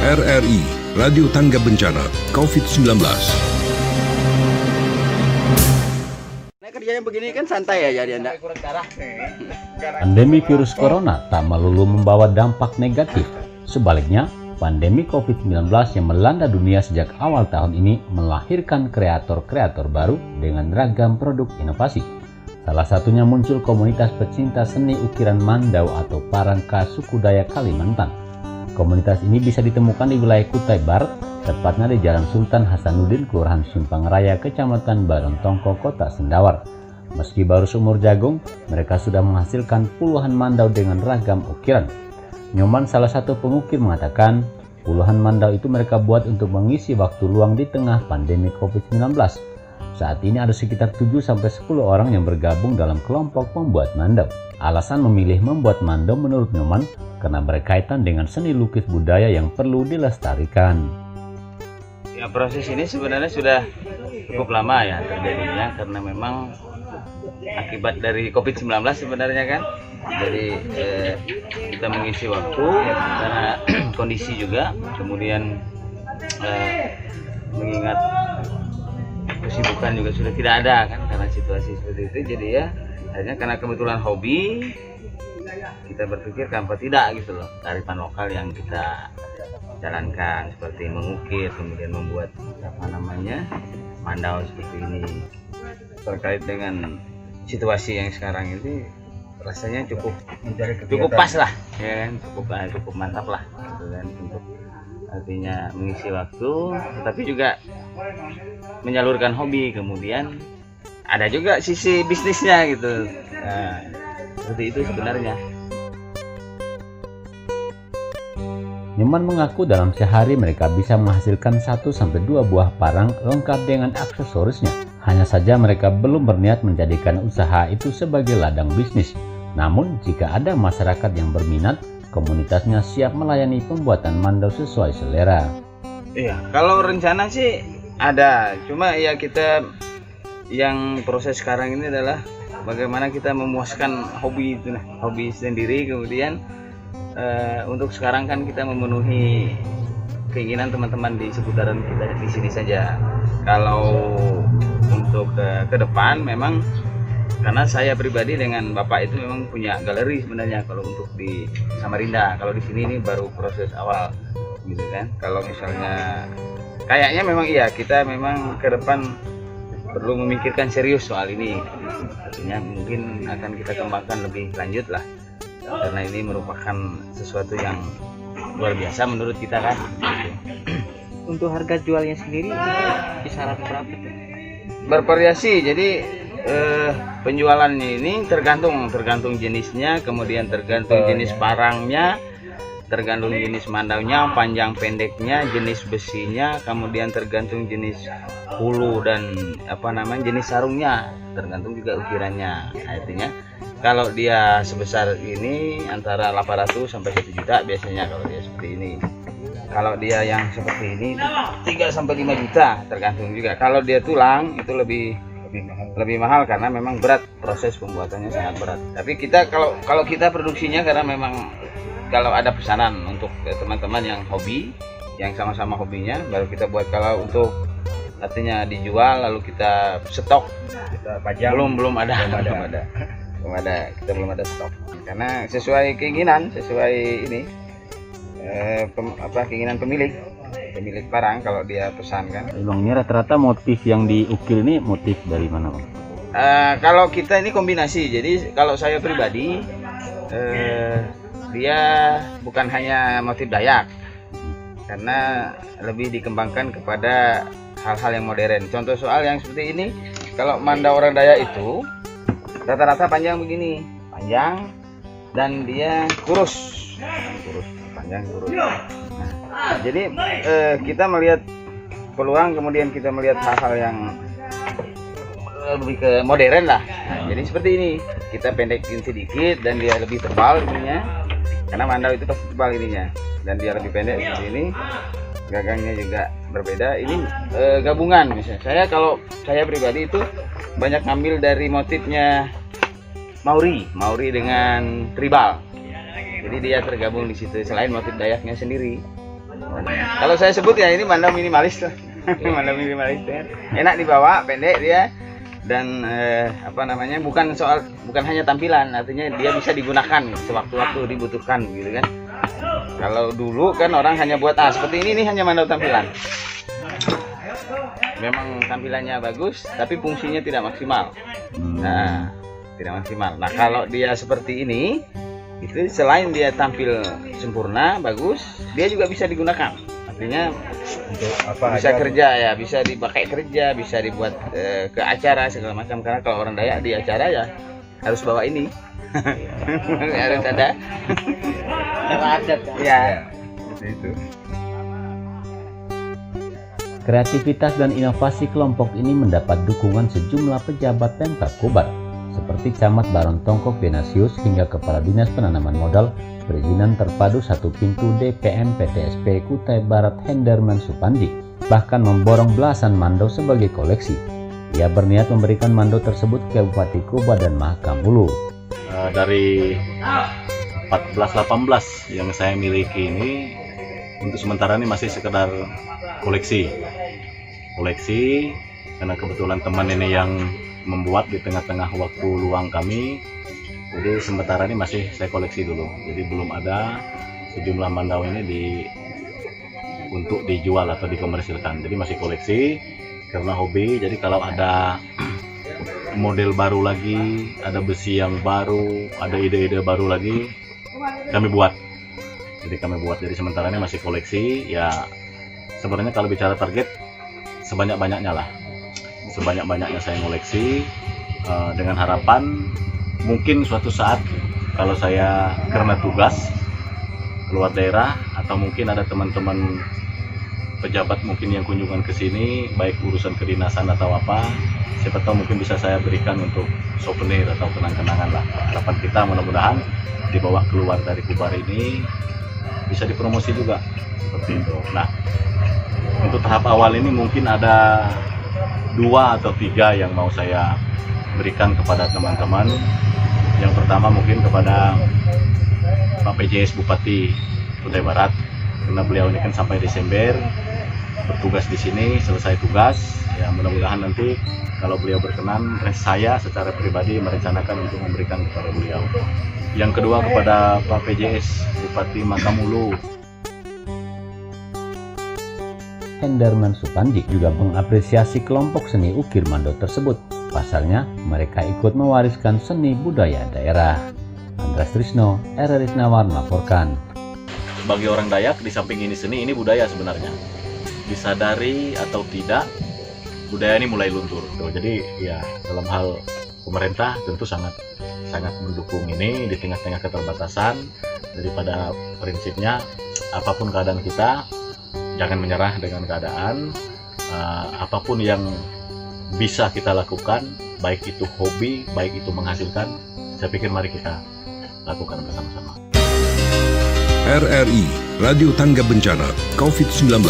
RRI Radio Tangga Bencana COVID-19. Kerjanya begini kan santai aja dia. Pandemi virus corona tak melulu membawa dampak negatif. Sebaliknya, pandemi COVID-19 yang melanda dunia sejak awal tahun ini melahirkan kreator-kreator baru dengan ragam produk inovasi. Salah satunya muncul komunitas pecinta seni ukiran Mandau atau Parangka suku Dayak Kalimantan. Komunitas ini bisa ditemukan di wilayah Kutai Barat, tepatnya di Jalan Sultan Hasanuddin, Kelurahan Simpang Raya, Kecamatan Barontongko, Kota Sendawar. Meski baru seumur jagung, mereka sudah menghasilkan puluhan mandau dengan ragam ukiran. Nyoman, salah satu pengukir, mengatakan puluhan mandau itu mereka buat untuk mengisi waktu luang di tengah pandemi COVID-19. Saat ini ada sekitar 7-10 orang yang bergabung dalam kelompok pembuat mandau. Alasan memilih membuat mandau menurut Nyoman karena berkaitan dengan seni lukis budaya yang perlu dilestarikan. Ya, proses ini sebenarnya sudah cukup lama ya terjadinya karena memang akibat dari COVID-19 sebenarnya kan. Jadi kita mengisi waktu karena kondisi juga, kemudian mengingat kesibukan juga sudah tidak ada kan karena situasi seperti itu. Jadi ya akhirnya karena kebetulan hobi, kita berpikir kenapa tidak gitu loh, kearifan lokal yang kita jalankan seperti mengukir, kemudian membuat mandau seperti ini. Terkait dengan situasi yang sekarang ini rasanya cukup pas lah ya kan, cukup mantap lah gitu kan, untuk artinya mengisi waktu tetapi juga menyalurkan hobi, kemudian ada juga sisi bisnisnya gitu. Nah, seperti itu sebenarnya. Nyoman mengaku dalam sehari mereka bisa menghasilkan 1-2 buah parang lengkap dengan aksesorisnya. Hanya saja mereka belum berniat menjadikan usaha itu sebagai ladang bisnis. Namun jika ada masyarakat yang berminat, komunitasnya siap melayani pembuatan mandau sesuai selera. Iya, kalau rencana sih ada. Cuma ya kita yang proses sekarang ini adalah bagaimana kita memuaskan hobi itu, hobi sendiri. Kemudian untuk sekarang kan kita memenuhi keinginan teman-teman di seputaran kita di sini saja. Kalau untuk ke depan memang karena saya pribadi dengan Bapak itu memang punya galeri sebenarnya kalau untuk di Samarinda. Kalau di sini ini baru proses awal gitu kan. Kalau misalnya kayaknya memang iya, kita memang ke depan perlu memikirkan serius soal ini. Artinya mungkin akan kita kembangkan lebih lanjut lah, karena ini merupakan sesuatu yang luar biasa menurut kita kan. Untuk harga jualnya sendiri kisaran berapa tuh? Bervariasi, jadi penjualannya ini tergantung jenisnya, kemudian tergantung jenis parangnya, tergantung jenis mandaunya, panjang pendeknya, jenis besinya, kemudian tergantung jenis hulu dan jenis sarungnya, tergantung juga ukirannya. Artinya kalau dia sebesar ini antara 800 sampai 1 juta biasanya kalau dia seperti ini. Kalau dia yang seperti ini 3 sampai 5 juta tergantung juga. Kalau dia tulang itu lebih mahal karena memang berat, proses pembuatannya sangat berat. Tapi kita kalau kita produksinya karena memang kalau ada pesanan untuk teman-teman yang hobi, yang sama-sama hobinya, baru kita buat. Kalau untuk artinya dijual lalu kita stok, kita pajang, belum ada, kita belum ada stok. Karena sesuai keinginan, sesuai ini keinginan pemilik parang kalau dia pesan kan. Bang, ini rata-rata motif yang diukir ini motif dari mana, Bang? Kalau kita ini kombinasi. Jadi kalau saya pribadi dia bukan hanya motif Dayak, karena lebih dikembangkan kepada hal-hal yang modern. Contoh soal yang seperti ini, kalau mandau orang Dayak itu rata-rata panjang begini, panjang dan dia kurus, panjang kurus. Nah, jadi kita melihat peluang, kemudian kita melihat hal-hal yang lebih ke modern lah. Nah, jadi seperti ini, kita pendekin sedikit dan dia lebih tebal ininya, karena mandau itu pasti tebal ininya, dan dia lebih pendek seperti ini. Gagangnya juga berbeda. Ini gabungan misalnya. Kalau saya pribadi itu banyak ngambil dari motifnya Mauri dengan tribal. Jadi dia tergabung di situ selain motif Dayaknya sendiri. Kalau saya sebut ya ini mandau minimalis tuh. Mandau minimalis ya. Enak dibawa, pendek dia, dan bukan hanya tampilan, artinya dia bisa digunakan sewaktu-waktu dibutuhkan gitu kan. Kalau dulu kan orang hanya buat seperti ini hanya mandau tampilan. Memang tampilannya bagus, tapi fungsinya tidak maksimal. Nah, tidak maksimal. Nah, kalau dia seperti ini, itu selain dia tampil sempurna, bagus, dia juga bisa digunakan. Artinya Untuk apa bisa aja? kerja ya, bisa dipakai kerja, bisa dibuat ke acara segala macam. Karena kalau orang Dayak di acara ya harus bawa ini. Harus ada. Cara adat kan. Ya. Seperti itu. Kreativitas dan inovasi kelompok ini mendapat dukungan sejumlah pejabat Pemkab Kobar, seperti Camat Baron Tongkok Denasius hingga Kepala Dinas Penanaman Modal, perizinan terpadu satu pintu DPM PTSP Kutai Barat Henderman Supandi, bahkan memborong belasan mandau sebagai koleksi. Ia berniat memberikan mandau tersebut ke Bupati Kobar dan Mahakam Hulu. Dari 14-18 yang saya miliki ini untuk sementara ini masih sekedar koleksi karena kebetulan teman ini yang membuat di tengah-tengah waktu luang kami, jadi sementara ini masih saya koleksi dulu. Jadi belum ada sejumlah mandau ini untuk dijual atau dikomersilkan, jadi masih koleksi karena hobi. Jadi kalau ada model baru lagi, ada besi yang baru, ada ide-ide baru lagi, kami buat. Jadi sementara ini masih koleksi. Ya sebenarnya kalau bicara target, sebanyak-banyaknya lah. Sebanyak-banyaknya saya koleksi, dengan harapan mungkin suatu saat kalau saya karena tugas keluar daerah, atau mungkin ada teman-teman pejabat mungkin yang kunjungan ke sini, baik urusan kedinasan atau apa, siapa tahu mungkin bisa saya berikan untuk souvenir atau kenang-kenangan lah. Harapan kita mudah-mudahan dibawa keluar dari Kobar ini bisa dipromosi juga seperti itu. Nah, untuk tahap awal ini mungkin ada 2 atau 3 yang mau saya berikan kepada teman-teman. Yang pertama mungkin kepada Pak PJS Bupati Kutai Barat, karena beliau ini kan sampai Desember bertugas di sini, selesai tugas. Ya mudah-mudahan nanti kalau beliau berkenan, saya secara pribadi merencanakan untuk memberikan kepada beliau. Yang kedua kepada Pak PJS Bupati Mahakam Hulu. Henderman Supandi juga mengapresiasi kelompok seni ukir mandau tersebut. Pasalnya, mereka ikut mewariskan seni budaya daerah. Andras Trisno, RRI Nawar melaporkan. Bagi orang Dayak, di samping ini seni, ini budaya sebenarnya. Disadari atau tidak, budaya ini mulai luntur. Jadi ya dalam hal pemerintah tentu sangat mendukung ini di tengah-tengah keterbatasan. Daripada prinsipnya apapun keadaan kita, jangan menyerah dengan keadaan. Apapun yang bisa kita lakukan, baik itu hobi, baik itu menghasilkan, saya pikir mari kita lakukan bersama-sama. RRI Radio Tangga Bencana COVID-19.